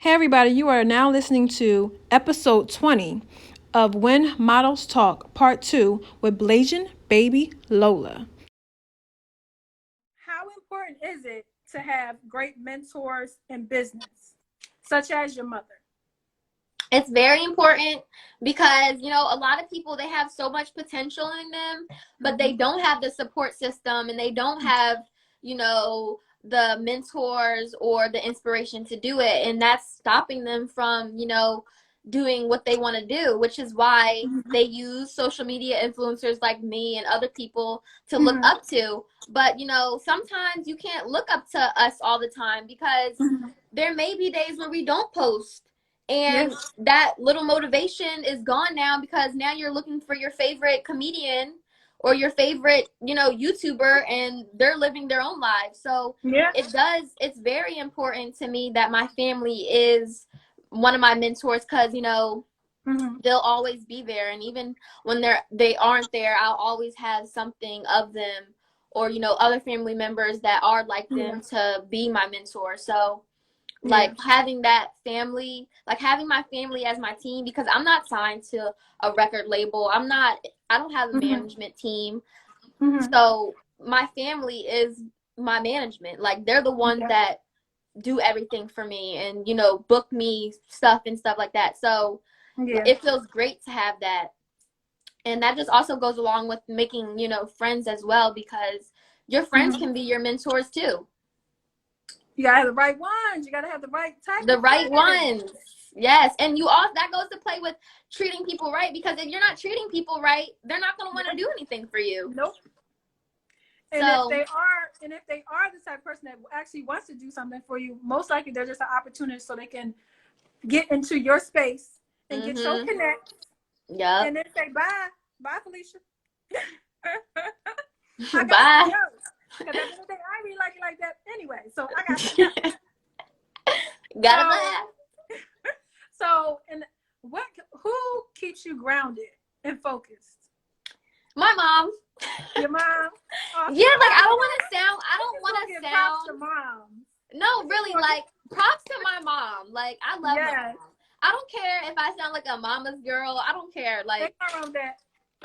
Hey, everybody, you are now listening to episode 20 of When Models Talk, part 2 with Blasian Baby Lola. How important is it to have great mentors in business, such as your mother? It's very important because, a lot of people, they have so much potential in them, but they don't have the support system and they don't have, the mentors or the inspiration to do it. And that's stopping them from, doing what they want to do, which is why they use social media influencers like me and other people to look up to. But, sometimes you can't look up to us all the time because there may be days where we don't post and Yes. that little motivation is gone now because now you're looking for your favorite comedian or your favorite, YouTuber, and they're living their own lives. So Yeah. it's very important to me that my family is one of my mentors because, they'll always be there. And even when they aren't there, I'll always have something of them or, other family members that are like them to be my mentor. So like having that family, like having my family as my team, because I'm not signed to a record label. I don't have a management team. So my family is my management. Like they're the ones that do everything for me and, book me stuff and stuff like that. So it feels great to have that. And that just also goes along with making, friends as well, because your friends can be your mentors too. You gotta have the right ones. You gotta have the right type The of right friends. ones. Yes. And that goes to play with treating people right, because if you're not treating people right, they're not going to want to do anything for you. Nope. And So if they are the type of person that actually wants to do something for you, most likely they're just an opportunity so they can get into your space and get your connect. Yep. And then say bye, Felicia. I got to Bye. go. Because at the end of the day, I really like it like that anyway. So I got to go. Gotta laugh. So, and who keeps you grounded and focused? My mom. Your mom? Yeah, like I don't want to props to sound. mom. No, really, like props to my mom. Like I love my mom. I don't care if I sound like a mama's girl. I don't care. Like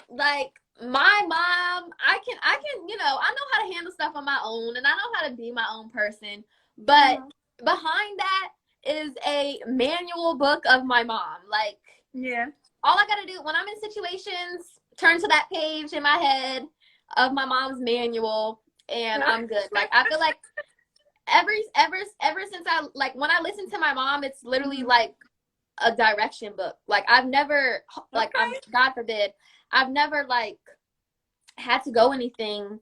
like my mom, I can, I know how to handle stuff on my own and I know how to be my own person. But behind that is a manual book of my mom. Like, all I gotta do when I'm in situations, turn to that page in my head of my mom's manual and I'm good. Like I feel like ever since I, like, when I listen to my mom, it's literally like a direction book. Like I've never, like, God forbid, I've never like had to go anything.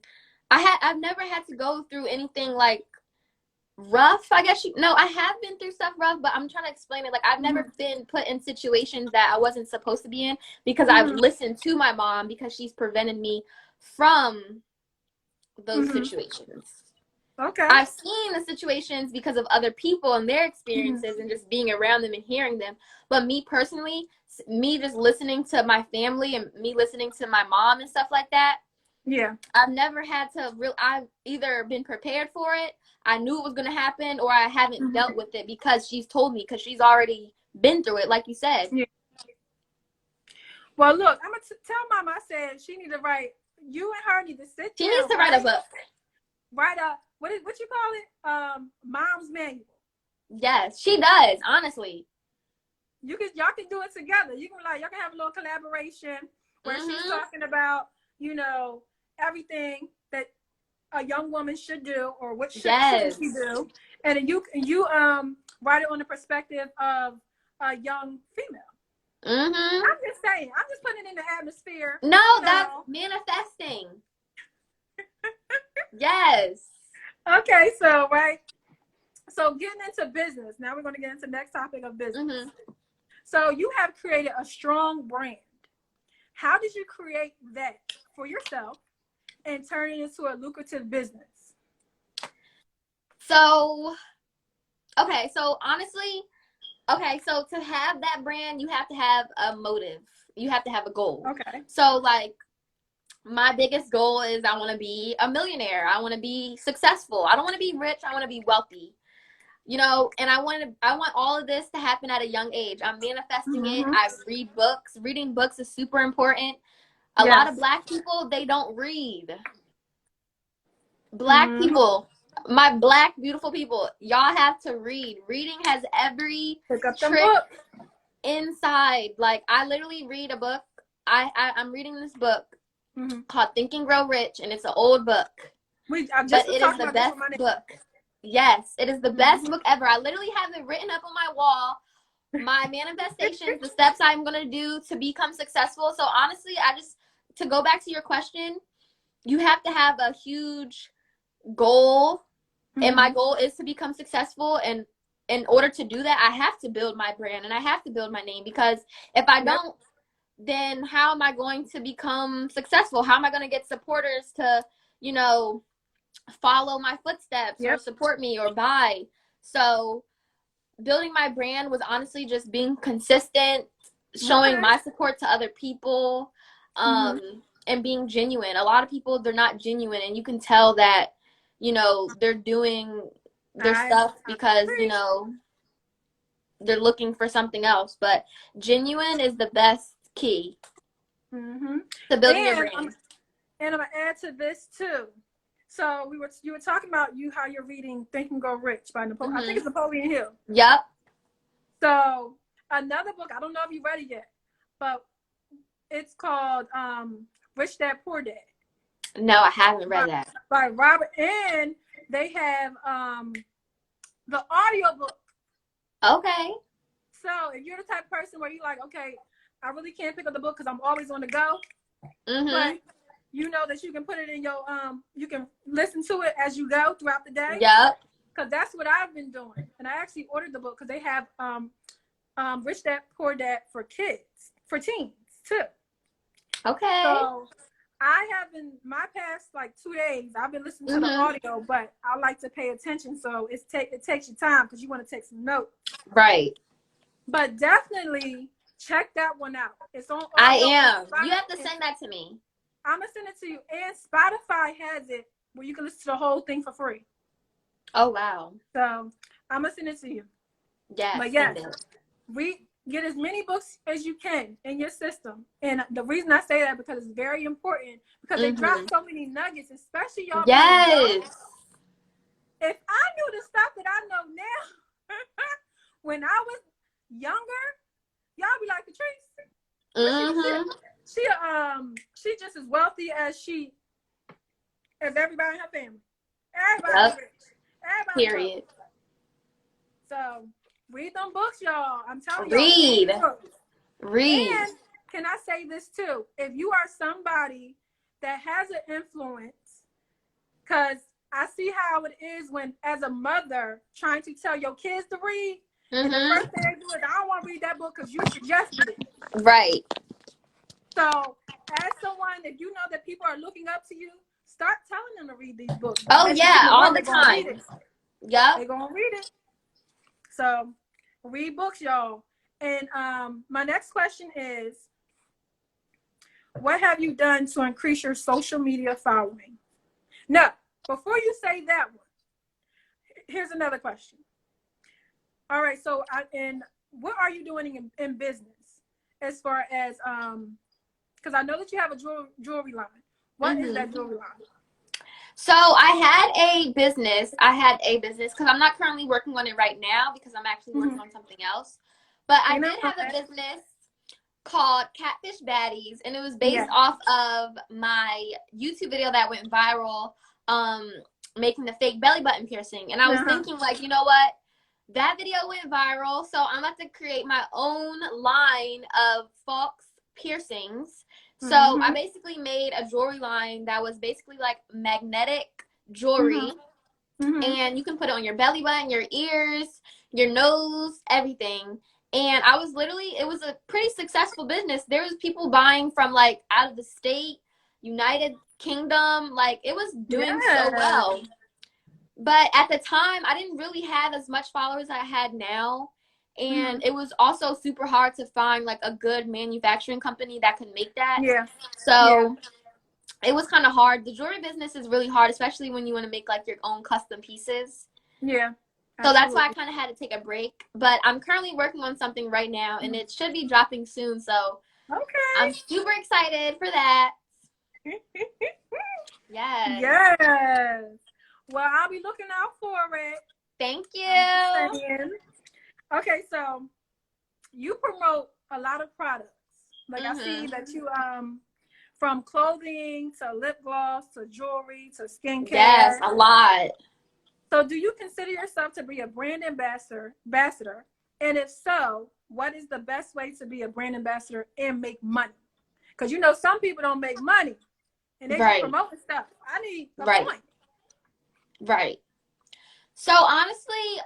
I've never had to go through anything like rough, I guess. No, I have been through stuff rough, but I'm trying to explain it. Like I've never been put in situations that I wasn't supposed to be in because I've listened to my mom, because she's prevented me from those situations. Okay. I've seen the situations because of other people and their experiences and just being around them and hearing them. But me personally, me just listening to my family and me listening to my mom and stuff like that. Yeah. I've never had to I've either been prepared for it, I knew it was going to happen, or I haven't dealt with it because she's told me, because she's already been through it, like you said. Yeah. Well, look, I'm going to tell Mom, I said she need to write, you and her need to sit She down. needs to write a book. Write a, what you call it? Mom's manual. Yes, she does, honestly. Y'all can do it together. Y'all can have a little collaboration where she's talking about, everything that a young woman should do or what should she do. And then you write it on the perspective of a young female. I'm just saying. I'm just putting it in the atmosphere. No, that's manifesting. Yes. Okay, so So getting into business. Now we're going to get into the next topic of business. So you have created a strong brand. How did you create that for yourself and turn it into a lucrative business? So, okay, so honestly, so to have that brand, you have to have a motive. You have to have a goal. Okay. So, like, my biggest goal is I want to be a millionaire. I want to be successful. I don't want to be rich. I want to be wealthy. you know, and I want all of this to happen at a young age. I'm manifesting it. I read books. Reading books is super important. A lot of Black people, they don't read. Black people, my Black beautiful people, y'all have to read. Reading has every trick inside. Like, I literally read a book. I'm reading this book called Think and Grow Rich, and it's an old book. But it is the best book. Yes, it is the best book ever. I literally have it written up on my wall. My manifestations, the steps I'm going to do to become successful. So honestly, to go back to your question, you have to have a huge goal. And my goal is to become successful. And in order to do that, I have to build my brand and I have to build my name, because if I don't, then how am I going to become successful? How am I going to get supporters to, you know, follow my footsteps or support me or buy? So building my brand was honestly just being consistent, showing my support to other people, and being genuine. A lot of people, they're not genuine, and you can tell that, you know, they're doing their stuff because, you know, they're looking for something else. But genuine is the best key to building your brand. And I'm gonna add to this too. So you were talking about how you're reading Think and Grow Rich by Napoleon. I think it's Napoleon Hill. Yep. So another book, I don't know if you read it yet, but it's called Rich Dad Poor Dad. No, I haven't read that. By Robert, and they have the audiobook. Okay. So if you're the type of person where you're like, okay, I really can't pick up the book because I'm always on the go, but you know that you can put it in your you can listen to it as you go throughout the day. Yep. Because that's what I've been doing, and I actually ordered the book because they have Rich Dad Poor Dad for teens too. Okay. So I have been my past like 2 days. I've been listening to the audio, but I like to pay attention. So it takes you time because you want to take some notes. Right. But definitely check that one out. It's on. I am. You have to send that to me. I'm gonna send it to you. And Spotify has it where you can listen to the whole thing for free. Oh wow. So I'm gonna send it to you. Yes. But yes, get as many books as you can in your system. And the reason I say that because it's very important because they drop so many nuggets, especially y'all. Yes. If I knew the stuff that I know now when I was younger, y'all be like, Patrice. She just as wealthy as everybody in her family. Everybody rich. Everybody period. rich. So read them books, y'all. I'm telling you. Read. And can I say this too? If you are somebody that has an influence, because I see how it is when, as a mother, trying to tell your kids to read, and the first thing they do is, I don't want to read that book because you suggested it. Right. So, as someone, if you know that people are looking up to you, start telling them to read these books. Oh, yeah, all the time. Yeah. They're going to read it. So, read books, y'all. And my next question is, what have you done to increase your social media following? Now, before you say that one, here's another question. All right, so what are you doing in business as far as, because I know that you have a jewelry line. What is that jewelry line? So I had a business because I'm not currently working on it right now because I'm actually working on something else. But I did have a business called Catfish Baddies, and it was based off of my YouTube video that went viral, making the fake belly button piercing. And I was thinking, like, you know what? That video went viral, so I'm about to create my own line of false piercings. So I basically made a jewelry line that was basically like magnetic jewelry. And you can put it on your belly button, your ears, your nose, everything. And I was it was a pretty successful business. There was people buying from like out of the state, United Kingdom. Like, it was doing so well. But at the time, I didn't really have as much followers as I had now. And it was also super hard to find like a good manufacturing company that could make that. Yeah. So it was kind of hard. The jewelry business is really hard, especially when you want to make like your own custom pieces. Yeah. So that's why I kind of had to take a break. But I'm currently working on something right now, and it should be dropping soon. So I'm super excited for that. Yes. Yes. Well, I'll be looking out for it. Thank you. Okay, so you promote a lot of products. Like I see that you from clothing to lip gloss to jewelry to skincare. Yes, a lot. So do you consider yourself to be a brand ambassador? And if so, what is the best way to be a brand ambassador and make money? Because you know some people don't make money and they just promoting stuff. I need a point. Right. So honestly,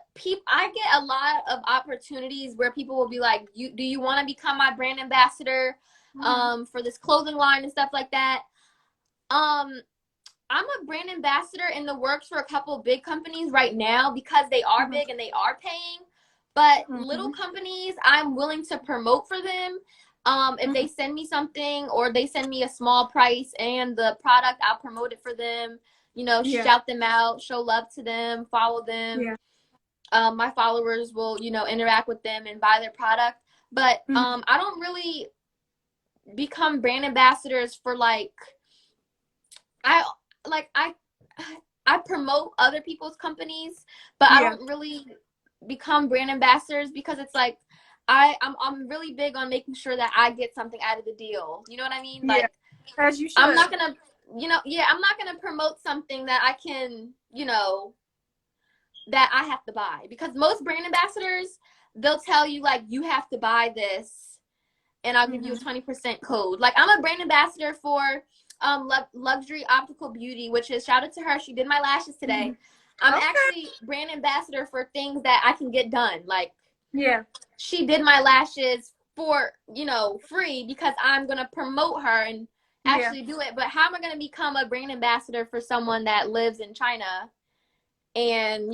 I get a lot of opportunities where people will be like, do you want to become my brand ambassador for this clothing line and stuff like that? I'm a brand ambassador in the works for a couple of big companies right now because they are big and they are paying. But little companies, I'm willing to promote for them. If they send me something or they send me a small price and the product, I'll promote it for them. You know, shout them out, show love to them, follow them. My followers will, you know, interact with them and buy their product. But I don't really become brand ambassadors for I promote other people's companies, but I don't really become brand ambassadors because it's like I'm really big on making sure that I get something out of the deal. You know what I mean? Like, as you should. I'm not gonna, I'm not gonna promote something that I can, that I have to buy, because most brand ambassadors, they'll tell you like, you have to buy this and I'll give you a 20% code. Like, I'm a brand ambassador for Luxury Optical Beauty, which is, shout out to her, she did my lashes today. I'm actually brand ambassador for things that I can get done. Like, she did my lashes for, free, because I'm going to promote her and actually do it. But how am I going to become a brand ambassador for someone that lives in China and,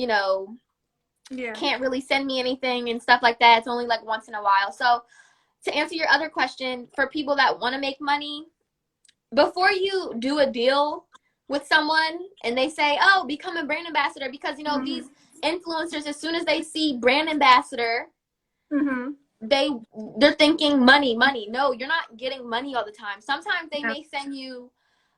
can't really send me anything and stuff like that? It's only like once in a while. So to answer your other question, for people that want to make money, before you do a deal with someone and they say, oh, become a brand ambassador, because, these influencers, as soon as they see brand ambassador, they're thinking money. No, you're not getting money all the time. Sometimes they may send you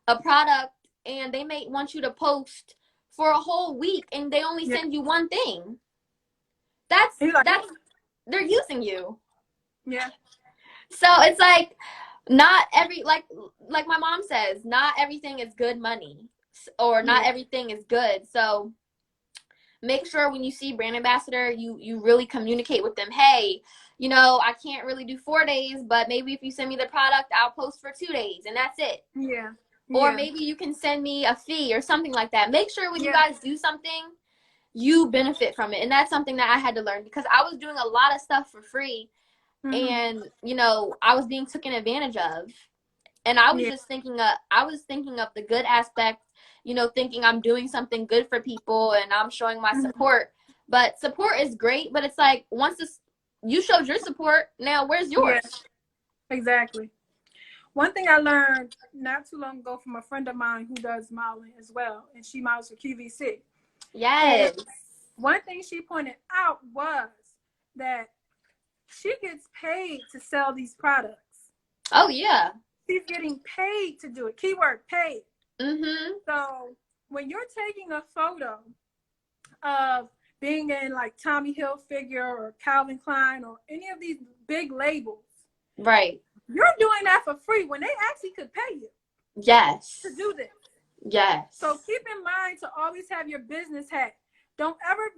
a product and they may want you to post for a whole week and they only send you one thing. That's they're using you. So it's like, not every, like my mom says, not everything is good money, or not everything is good. So make sure when you see brand ambassador, you really communicate with them. Hey, I can't really do 4 days, but maybe if you send me the product, I'll post for 2 days and that's it. Or maybe you can send me a fee or something like that. Make sure when you guys do something, you benefit from it. And that's something that I had to learn, because I was doing a lot of stuff for free. And, I was being taken advantage of. And I was just thinking of the good aspect, thinking I'm doing something good for people and I'm showing my support. But support is great, but it's like, once you showed your support, now where's yours? Exactly. One thing I learned not too long ago from a friend of mine who does modeling as well, and she models for QVC. Yes. And one thing she pointed out was that she gets paid to sell these products. Oh, yeah. She's getting paid to do it. Keyword, paid. So when you're taking a photo of being in like Tommy Hilfiger or Calvin Klein or any of these big labels, right, you're doing that for free when they actually could pay you. Yes. To do this. Yes. So keep in mind to always have your business hat. Don't ever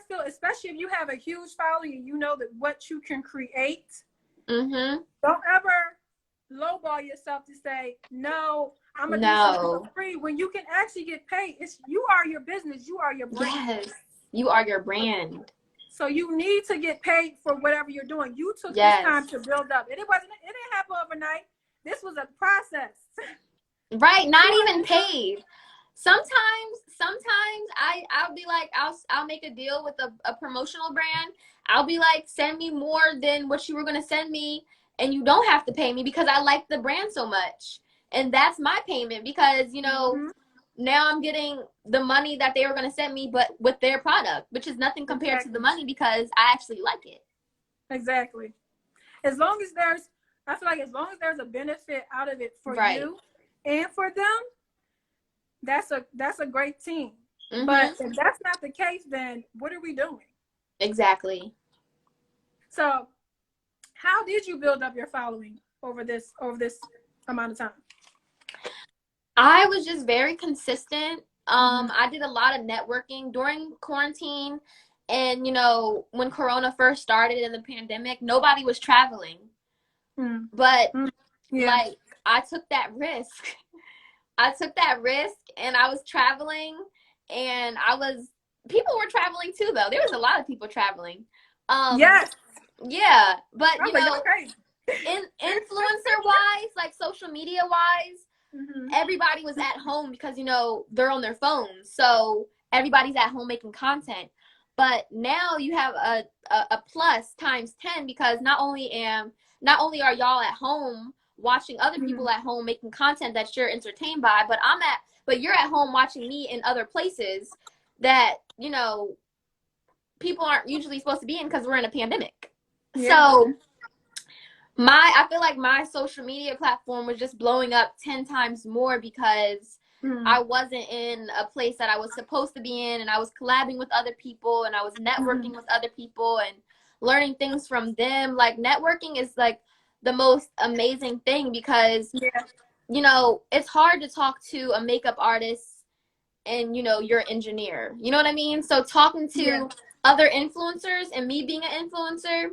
feel, especially if you have a huge following and you know that what you can create. Don't ever lowball yourself to say, no, I'm going to do something for free, when you can actually get paid. You are your business. You are your brand. Yes. You are your brand. So you need to get paid for whatever you're doing. You took this time to build up. It didn't happen overnight. This was a process. Right. Not even paid. Sometimes I'll be like, I'll make a deal with a promotional brand. I'll be like, send me more than what you were going to send me, and you don't have to pay me, because I like the brand so much. And that's my payment, because, now I'm getting the money that they were going to send me, but with their product, which is nothing compared to the money because I actually like it. Exactly. As long as there's, I feel like as long as there's a benefit out of it for you and for them, that's a great team. But if that's not the case, then what are we doing? Exactly. So how did you build up your following over this amount of time? I was just very consistent. I did a lot of networking during quarantine. And, you know, when Corona first started in the pandemic, nobody was traveling. But, like, I took that risk. And I was traveling. And people were traveling too, though. There was a lot of people traveling. Yes. Yeah. But, you know, influencer-wise, like social media-wise, everybody was at home because, you know, they're on their phones. So everybody's at home making content. But now you have a plus times 10 because not only are y'all at home watching other people at home making content that you're entertained by, but you're at home watching me in other places that, you know, people aren't usually supposed to be in because we're in a pandemic. So I feel like my social media platform was just blowing up 10 times more because I wasn't in a place that I was supposed to be in, and I was collabing with other people, and I was networking with other people and learning things from them. Like, networking is like the most amazing thing because, you know, it's hard to talk to a makeup artist and, you know, you're an engineer. You know what I mean? So talking to other influencers and me being an influencer,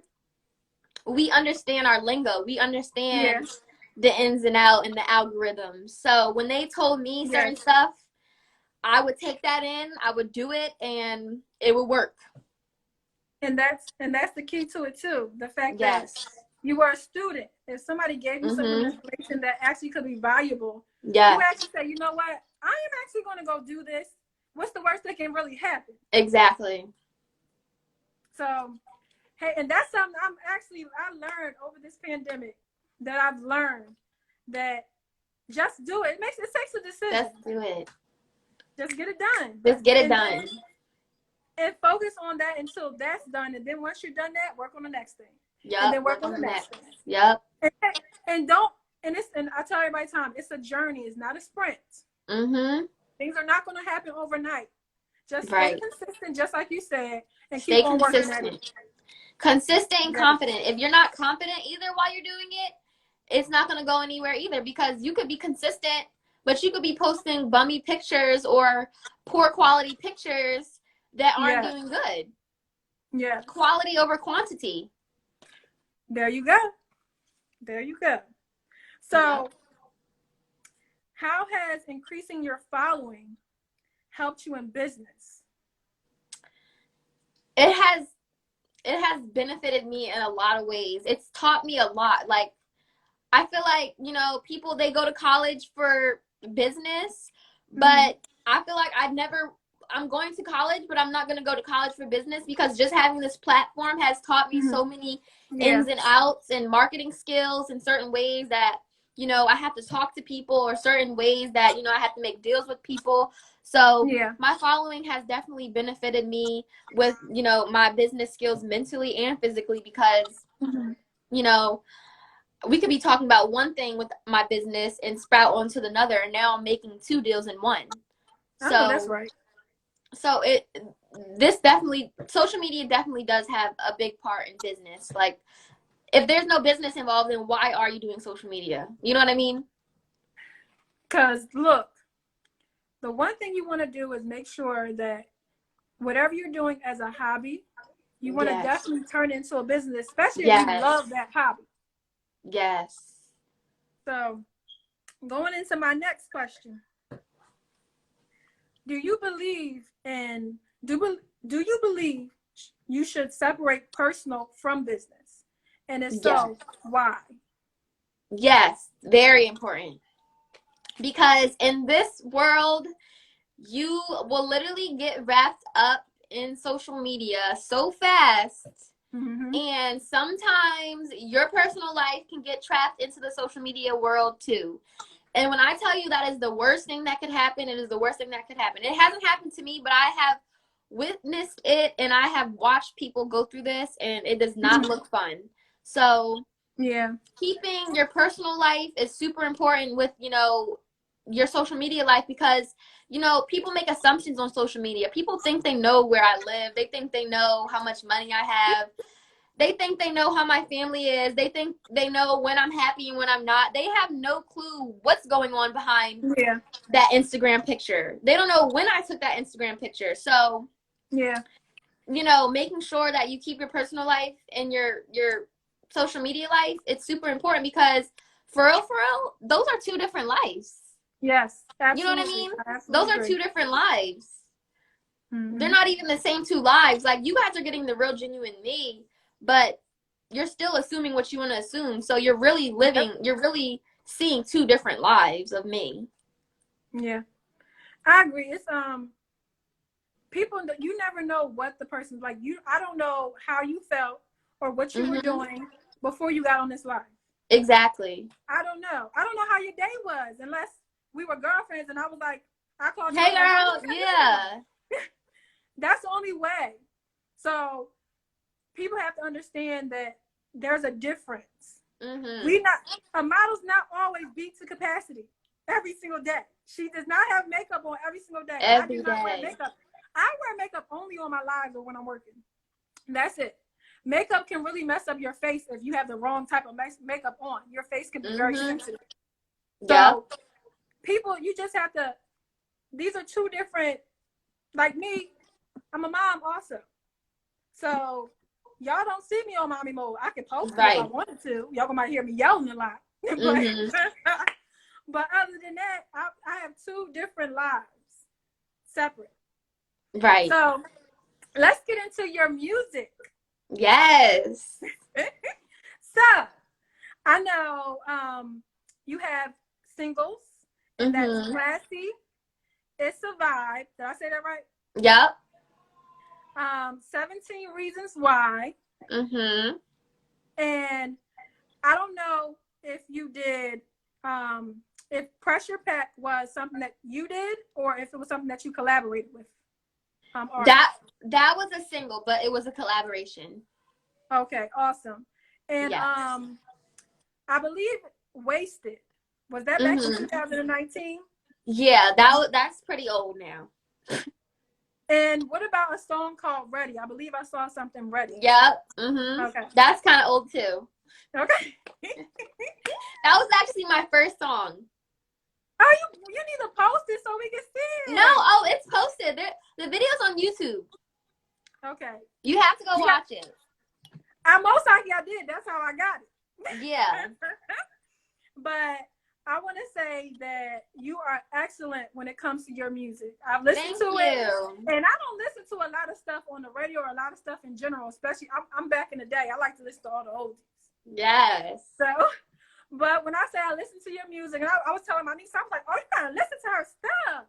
we understand our lingo. We understand the ins and outs and the algorithms. So when they told me certain stuff, I would take that in, I would do it, and it would work. And that's the key to it too. The fact that you were a student. If somebody gave you some information that actually could be valuable, you actually say, you know what? I am actually going to go do this. What's the worst that can really happen? Exactly. So, hey, and that's something I learned over this pandemic, that I've learned that just do it. It takes a decision. Just do it. Just get it done. Just get it done. And focus on that until that's done. And then once you're done that, work on the next thing. Yep. And then work on the next thing. Yep. And I tell everybody time, it's a journey. It's not a sprint. Things are not going to happen overnight. Just stay consistent, just like you said, and keep on working at it. Consistent and confident. If you're not confident either while you're doing it, it's not going to go anywhere either, because you could be consistent, but you could be posting bummy pictures or poor quality pictures that aren't doing good. Yeah. Quality over quantity. There you go. So how has increasing your following helped you in business? It has benefited me in a lot of ways. It's taught me a lot. Like, I feel like, you know, people, they go to college for business, but I feel like I'm going to college, but I'm not going to go to college for business, because just having this platform has taught me so many ins and outs and marketing skills in certain ways that, you know, I have to talk to people, or certain ways that, you know, I have to make deals with people. So my following has definitely benefited me with, you know, my business skills mentally and physically, because, you know, we could be talking about one thing with my business and sprout onto another, and now I'm making 2 deals in one. So that's right. So social media definitely does have a big part in business. Like, if there's no business involved, then why are you doing social media? You know what I mean? Because look, the one thing you want to do is make sure that whatever you're doing as a hobby, you want to definitely turn it into a business, especially if you love that hobby. Yes. So, going into my next question. Do you believe you should separate personal from business? And if so, why? Yes, very important. Because in this world, you will literally get wrapped up in social media so fast. And sometimes your personal life can get trapped into the social media world too. And when I tell you that is the worst thing that could happen, it is the worst thing that could happen. It hasn't happened to me, but I have witnessed it, and I have watched people go through this, and it does not look fun. So yeah, keeping your personal life is super important with, you know, your social media life, because, you know, people make assumptions on social media. People think they know where I live. They think they know how much money I have. They think they know how my family is. They think they know when I'm happy and when I'm not. They have no clue what's going on behind that Instagram picture. They don't know when I took that Instagram picture. So, yeah, you know, making sure that you keep your personal life and your social media life, it's super important, because for real, those are two different lives. Yes, absolutely. You know what I mean? Absolutely those are two different lives. Mm-hmm. They're not even the same two lives. Like, you guys are getting the real genuine me, but you're still assuming what you want to assume. So you're really you're really seeing two different lives of me. Yeah, I agree. It's people, you never know what the person's like. I don't know how you felt or what you were doing before you got on this live. Exactly. I don't know how your day was, unless we were girlfriends and I was like, I called you. Hey girl, yeah. That's the only way. So people have to understand that there's a difference. A model's not always beat to capacity every single day. She does not have makeup on every single day. I do not wear makeup. I wear makeup only on my lives or when I'm working. That's it. Makeup can really mess up your face if you have the wrong type of makeup on. Your face can be very sensitive. So people, you just have to, these are two different, like me, I'm a mom also. So y'all don't see me on mommy mode. I can post it if I wanted to. Y'all might hear me yelling a lot. But other than that, I have two different lives, separate. Right. So let's get into your music. Yes. So I know you have singles. That's Classy. It Survived. Did I say that right? Yep. 17 Reasons Why. And I don't know if you did, if Pressure Pack was something that you did or if it was something that you collaborated with. That was a single, but it was a collaboration. Okay, awesome. And I believe Wasted. Was that back in 2019? Yeah, that's pretty old now. And what about a song called Ready? I believe I saw something Ready. Yep. Okay. That's kind of old too. Okay. That was actually my first song. Oh, you need to post it so we can see it. No, it's posted. The video's on YouTube. Okay. You have to go watch it. Most likely I did. That's how I got it. Yeah. But I want to say that you are excellent when it comes to your music. I've listened to it, and I don't listen to a lot of stuff on the radio or a lot of stuff in general. Especially, I'm back in the day. I like to listen to all the oldies. Yes. So, but when I say I listen to your music, and I was telling my niece, I was like, "Oh, you gotta listen to her stuff,"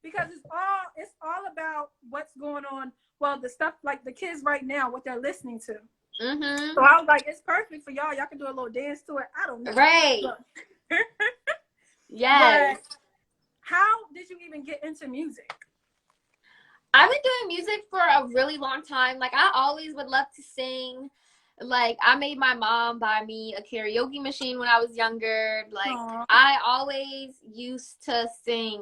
because it's all about what's going on. Well, the stuff like the kids right now, what they're listening to. So I was like, it's perfect for y'all. Y'all can do a little dance to it. I don't know. Right. Yes. But how did you even get into music? I've been doing music for a really long time. Like, I always would love to sing. Like, I made my mom buy me a karaoke machine when I was younger. Like, I always used to sing,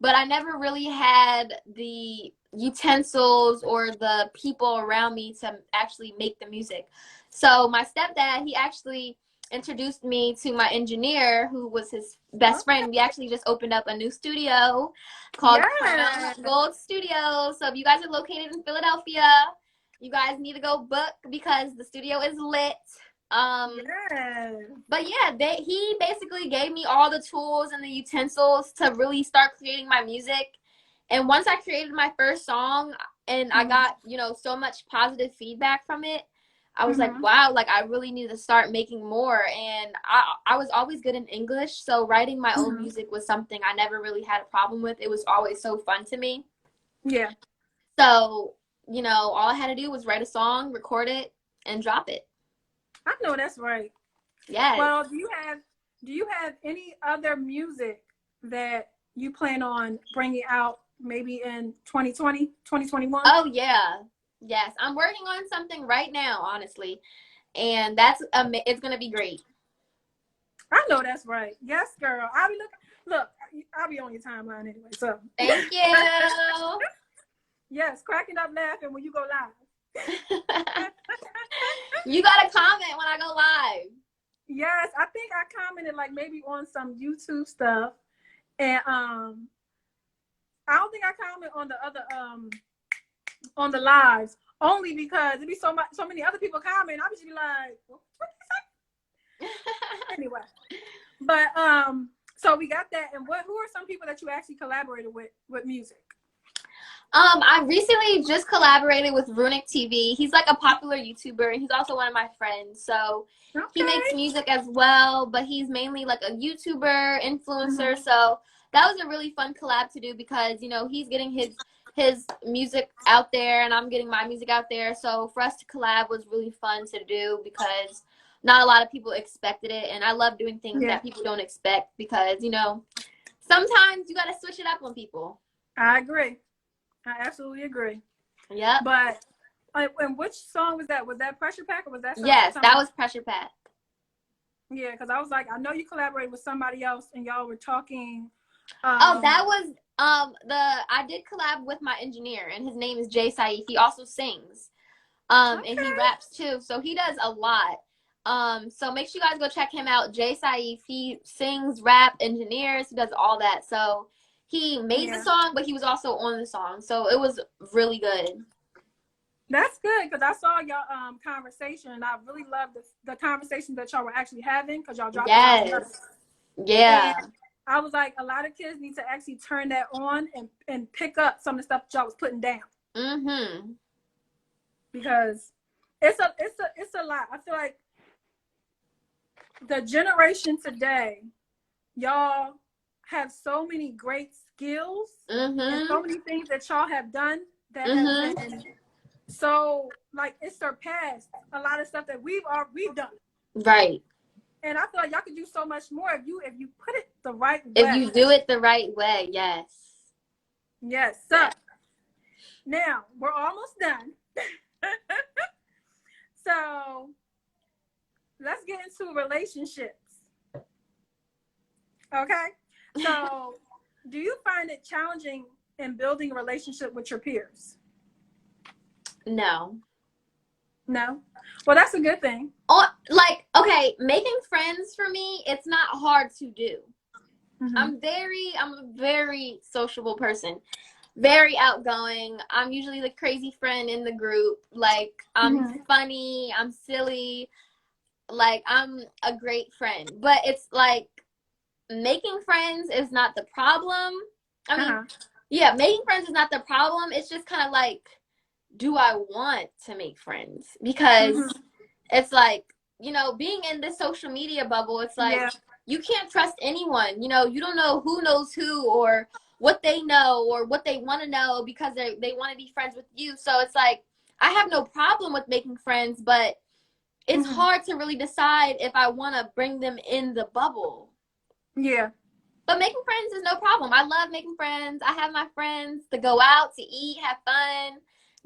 but I never really had the utensils or the people around me to actually make the music. So my stepdad, he actually introduced me to my engineer, who was his best friend. We actually just opened up a new studio called Crown Gold Studio. So if you guys are located in Philadelphia, you guys need to go book because the studio is lit. But yeah, he basically gave me all the tools and the utensils to really start creating my music. And once I created my first song and I got, so much positive feedback from it, I was like, wow, like I really need to start making more. And I was always good in English. So writing my own music was something I never really had a problem with. It was always so fun to me. Yeah. So, all I had to do was write a song, record it, and drop it. I know that's right. Yes. Well, do you have any other music that you plan on bringing out maybe in 2020, 2021? Oh, yeah. Yes. I'm working on something right now, honestly. And that's it's going to be great. I know that's right. Yes, girl. I'll be look, I'll be on your timeline anyway. So thank you. Yes, cracking up laughing when you go live. You gotta comment when I go live. Yes, I think I commented like maybe on some YouTube stuff. And I don't think I comment on the other on the lives, only because it'd be so many other people comment. I'll just be like, what did you say? Anyway. But so we got that. And who are some people that you actually collaborated with music? I recently just collaborated with Runic TV. He's like a popular YouTuber, and he's also one of my friends. So he makes music as well, but he's mainly like a YouTuber, influencer. So that was a really fun collab to do because, you know, he's getting his music out there and I'm getting my music out there. So for us to collab was really fun to do because not a lot of people expected it. And I love doing things that people don't expect because, you know, sometimes you got to switch it up on people. I agree. I absolutely agree. Yeah. But and which song was that? Was that Pressure Pack or was that something? Yes, that was Pressure Pack. Yeah, because I was like, I know you collaborated with somebody else and y'all were talking. That was I did collab with my engineer and his name is Jay Saif. He also sings. And he raps too. So he does a lot. So make sure you guys go check him out. Jay Saif. He sings, rap, engineers, he does all that. So he made the song, but he was also on the song. So it was really good. That's good because I saw y'all conversation and I really loved the conversation that y'all were actually having because y'all dropped Yeah. And I was like, a lot of kids need to actually turn that on and pick up some of the stuff that y'all was putting down. Because it's a lot. I feel like the generation today, y'all have so many great skills and so many things that y'all have done that have been so like it surpassed a lot of stuff that we've done. Right. And I feel like y'all could do so much more if you put it the right way. If you do it the right way, yes. Yes. So now we're almost done. So let's get into relationships. Okay. So do you find it challenging in building a relationship with your peers? No. No? Well, that's a good thing. Like, okay, making friends for me, it's not hard to do. I'm a very sociable person. Very outgoing. I'm usually the crazy friend in the group. Like, I'm funny. I'm silly. Like, I'm a great friend. But it's like, making friends is not the problem. I mean, yeah, making friends is not the problem. It's just kind of like, do I want to make friends? Because it's like, you know, being in this social media bubble, it's like, you can't trust anyone. You know, you don't know who knows who or what they know or what they want to know because they want to be friends with you. So it's like, I have no problem with making friends, but it's hard to really decide if I want to bring them in the bubble. Yeah. But making friends is no problem. I love making friends. I have my friends to go out, to eat, have fun,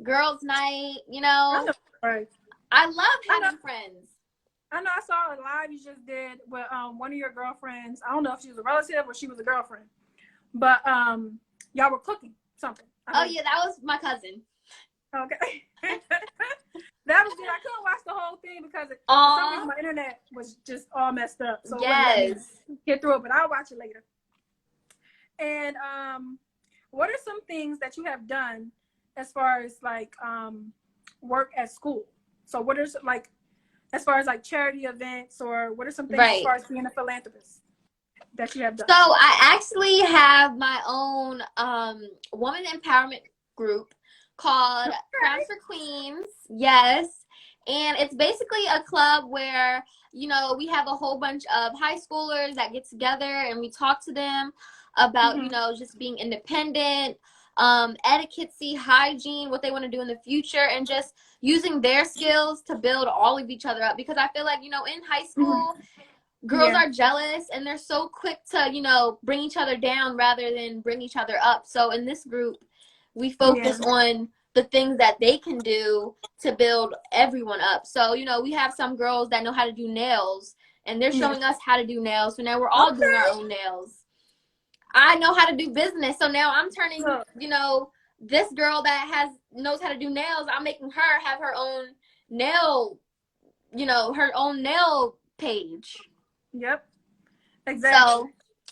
girls' night, you know. I love having friends. I know I saw a live you just did with one of your girlfriends. I don't know if she was a relative or she was a girlfriend. But y'all were cooking something. Yeah, that was my cousin. Okay. That was good. I couldn't watch the whole thing because for some reason my internet was just all messed up. So get through it, but I'll watch it later. And what are some things that you have done as far as like work at school? So what are like as far as like charity events or what are some things as far as being a philanthropist that you have done? So I actually have my own woman empowerment group called Crowns for Queens. Yes. And it's basically a club where, you know, we have a whole bunch of high schoolers that get together and we talk to them about, you know, just being independent, etiquette, hygiene, what they want to do in the future, and just using their skills to build all of each other up. Because I feel like, you know, in high school, girls are jealous and they're so quick to, you know, bring each other down rather than bring each other up. So in this group, we focus on the things that they can do to build everyone up. So, you know, we have some girls that know how to do nails and they're showing us how to do nails. So now we're all doing our own nails. I know how to do business. So now I'm turning, you know, this girl that knows how to do nails, I'm making her have her own nail, you know, her own nail page. Yep. Exactly. So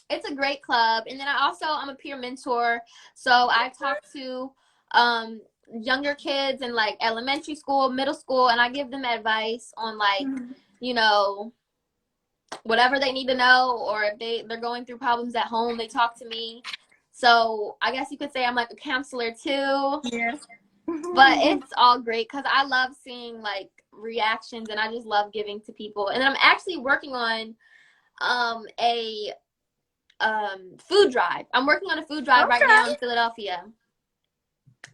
it's a great club. And then I'm a peer mentor. So I talk to younger kids in like elementary school, middle school, and I give them advice on like, you know, whatever they need to know, or if they're going through problems at home, they talk to me. So I guess you could say I'm like a counselor too. Yeah. But it's all great because I love seeing like reactions and I just love giving to people. And I'm actually working on a food drive. I'm working on a food drive right now in Philadelphia.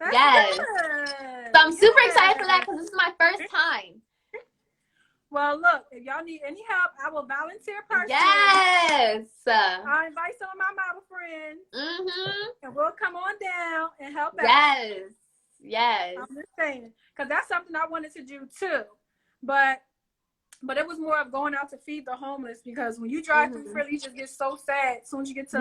That's good. So I'm super excited for that because this is my first time. Well, look, if y'all need any help, I will volunteer personally. Yes. I'll invite some of my model friends. And we'll come on down and help out. Yes. I'm just saying. Because that's something I wanted to do too. But it was more of going out to feed the homeless, because when you drive through Philly, you just get so sad as soon as you get to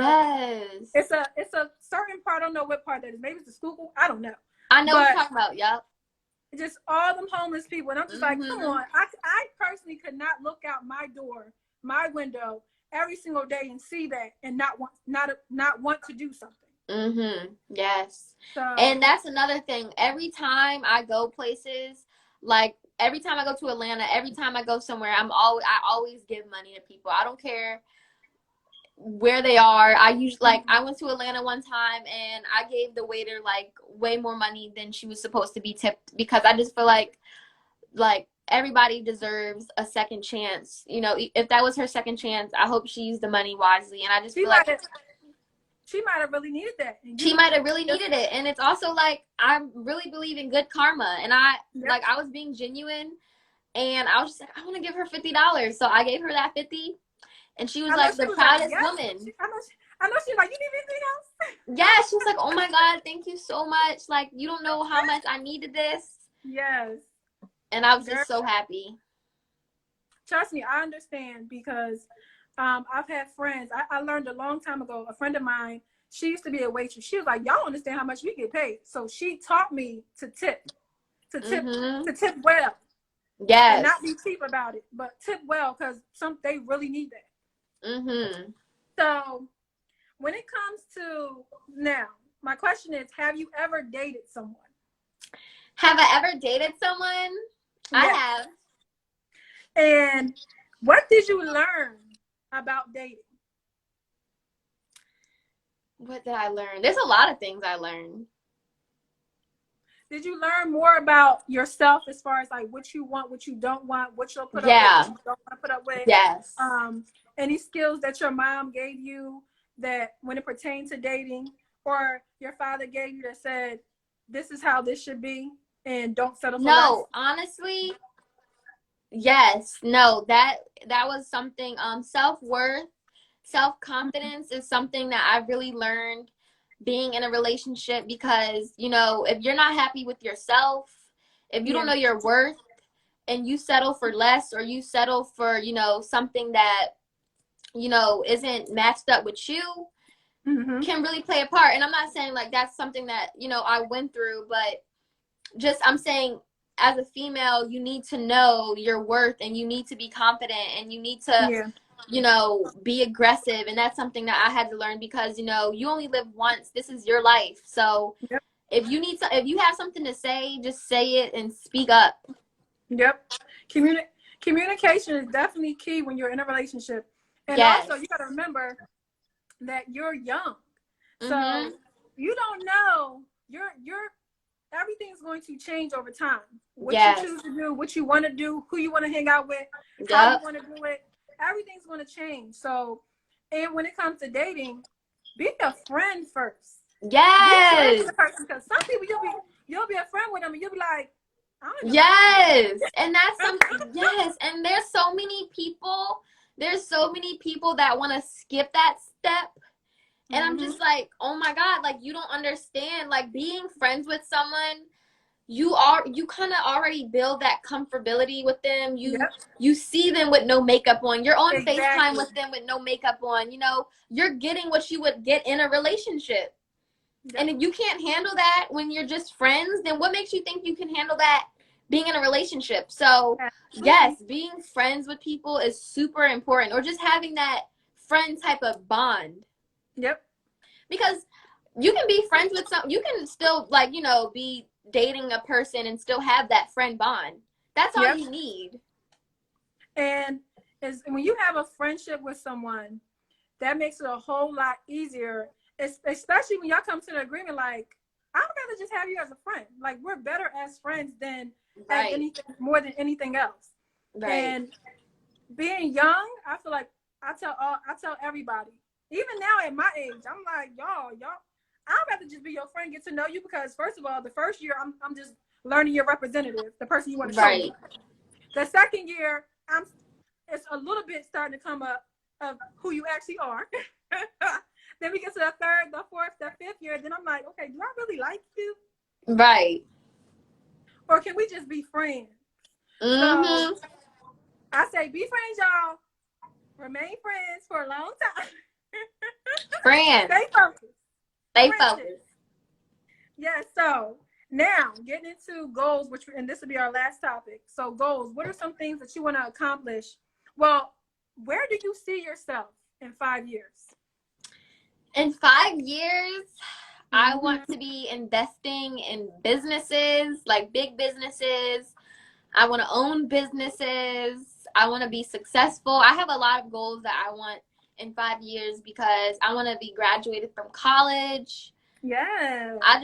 it's a certain part, I don't know what part that is. Maybe it's the school. I don't know. I know what you're talking about, yep. Just all them homeless people. And I'm just like, come on. I personally could not look out my door, my window, every single day and see that and not want to do something. Yes. So, and that's another thing. Every time I go places, like every time I go to Atlanta, every time I go somewhere, I always give money to people. I don't care where they are. I usually, like, I went to Atlanta one time and I gave the waiter like way more money than she was supposed to be tipped, because I just feel like everybody deserves a second chance. You know, if that was her second chance, I hope she used the money wisely. And I just feel like she might have really needed that. She might have really needed it. And it's also like, I really believe in good karma. And I was being genuine, and I was just like, I want to give her $50. So I gave her that 50. And she was like the proudest woman. I know she's like, you need anything else? Yeah, she was like, oh my God, thank you so much. Like, you don't know how much I needed this. Yes. And I was just so happy. Trust me, I understand, because I've had friends. I learned a long time ago, a friend of mine, she used to be a waitress. She was like, y'all understand how much we get paid. So she taught me to tip well. Yes. And not be cheap about it, but tip well, because they really need that. So when it comes to now, my question is, have you ever dated someone? Have I ever dated someone? Yes. I have. And what did you learn about dating? What did I learn? There's a lot of things I learned. Did you learn more about yourself as far as like what you want, what you don't want, what you'll put up with, what you don't want to put up with? Yes. Any skills that your mom gave you that when it pertains to dating, or your father gave you that said, this is how this should be and don't settle for less? No, honestly, yes. No, that was something, self-worth, self-confidence is something that I really learned being in a relationship, because, you know, if you're not happy with yourself, if you don't know your worth, and you settle for less, or you settle for, you know, something that, you know, isn't matched up with you, can really play a part. And I'm not saying like that's something that, you know, I went through, but just, I'm saying as a female, you need to know your worth, and you need to be confident, and you need to, you know, be aggressive. And that's something that I had to learn, because, you know, you only live once. This is your life. So if you have something to say, just say it and speak up. Yep. Communication is definitely key when you're in a relationship. And also, you got to remember that you're young. So you don't know, everything's going to change over time. What you choose to do, what you want to do, who you want to hang out with, how you want to do it, everything's going to change. So, and when it comes to dating, be a friend first. Yes. Because some people, you'll be a friend with them and you'll be like, I don't know. Yes. And that's something, and there's so many people there's so many people that want to skip that step. And I'm just like, oh my God, like, you don't understand. Like, being friends with someone, you kind of already build that comfortability with them. You see them with no makeup on. You're on FaceTime with them with no makeup on. You know, you're getting what you would get in a relationship. And if you can't handle that when you're just friends, then what makes you think you can handle that being in a relationship? So yes, being friends with people is super important, or just having that friend type of bond. Yep. Because you can be friends with you can still, like, you know, be dating a person and still have that friend bond. That's all you need. And when you have a friendship with someone, that makes it a whole lot easier, especially when y'all come to the agreement, like, I'd rather just have you as a friend. Like, we're better as friends than as anything, more than anything else. Right. And being young, I feel like I tell everybody, even now at my age, I'm like, y'all, I'd rather just be your friend, get to know you, because first of all, the first year I'm just learning your representative, the person you want to show me. The second year, it's a little bit starting to come up of who you actually are. Then we get to the third, the fourth, the fifth year. Then I'm like, okay, do I really like you? Right. Or can we just be friends? So I say, be friends, y'all. Remain friends for a long time. Friends. Stay focused. Stay focused. Yeah, so now getting into goals, and this will be our last topic. So goals, what are some things that you want to accomplish? Well, where do you see yourself in 5 years? In 5 years, I want to be investing in businesses, like big businesses. I want to own businesses. I want to be successful. I have a lot of goals that I want in 5 years, because I want to be graduated from college. Yeah. I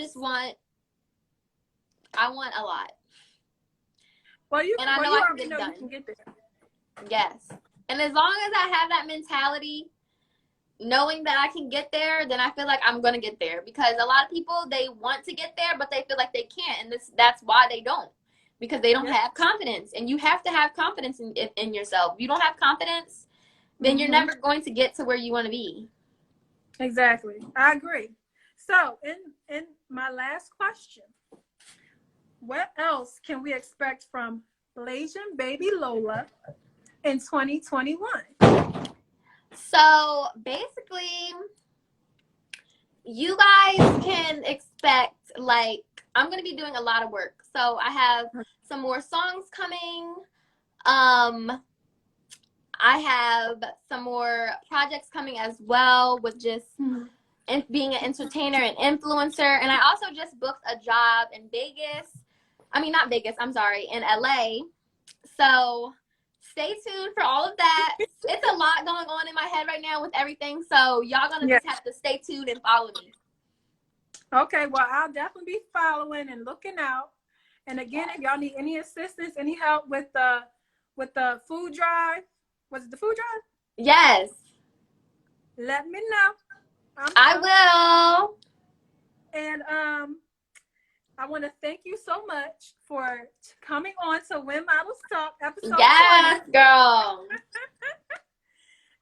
want a lot. Well, and I know I can get it done. You can get there. Yes. And as long as I have that mentality, knowing that I can get there, then I feel like I'm going to get there. Because a lot of people, they want to get there, but they feel like they can't. And that's why they don't. Because they don't have confidence. And you have to have confidence in yourself. If you don't have confidence, then you're never going to get to where you want to be. Exactly. I agree. So in my last question, what else can we expect from Blasian Baby Lola in 2021? So basically, you guys can expect, like, I'm going to be doing a lot of work. So I have some more songs coming. I have some more projects coming as well, with just being an entertainer and influencer. And I also just booked a job in in LA. So stay tuned for all of that. It's a lot going on in my head right now with everything. So y'all gonna just have to stay tuned and follow me. Okay, well, I'll definitely be following and looking out. And again, if y'all need any assistance, any help with the food drive, was it the food drive? Yes. Let me know. I will. And I want to thank you so much for coming on to When Models Talk episode 20. Girl.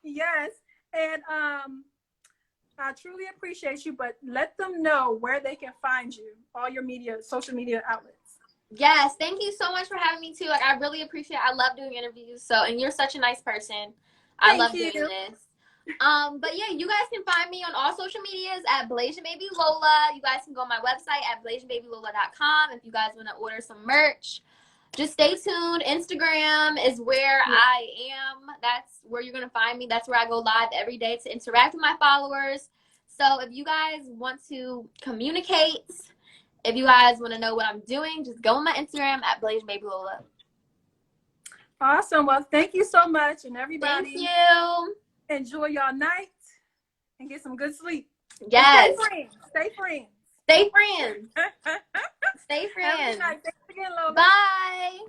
Yes. And I truly appreciate you, but let them know where they can find you, all your social media outlets. Yes, thank you so much for having me too. Like, I really appreciate it. I love doing interviews. And you're such a nice person. I love doing this. But yeah, you guys can find me on all social medias at Blasian Baby Lola. You guys can go on my website at blasianbabylola.com if you guys want to order some merch. Just stay tuned. Instagram is where I am. That's where you're going to find me. That's where I go live every day to interact with my followers. So if you guys want to communicate, if you guys want to know what I'm doing, just go on my Instagram at Blasian Baby Lola. Awesome. Well, thank you so much. And everybody, thank you. Enjoy your night and get some good sleep. Yes. Stay friends. Stay friends. Stay friends. Stay friends. Have a good night. Thanks again, Lola. Bye.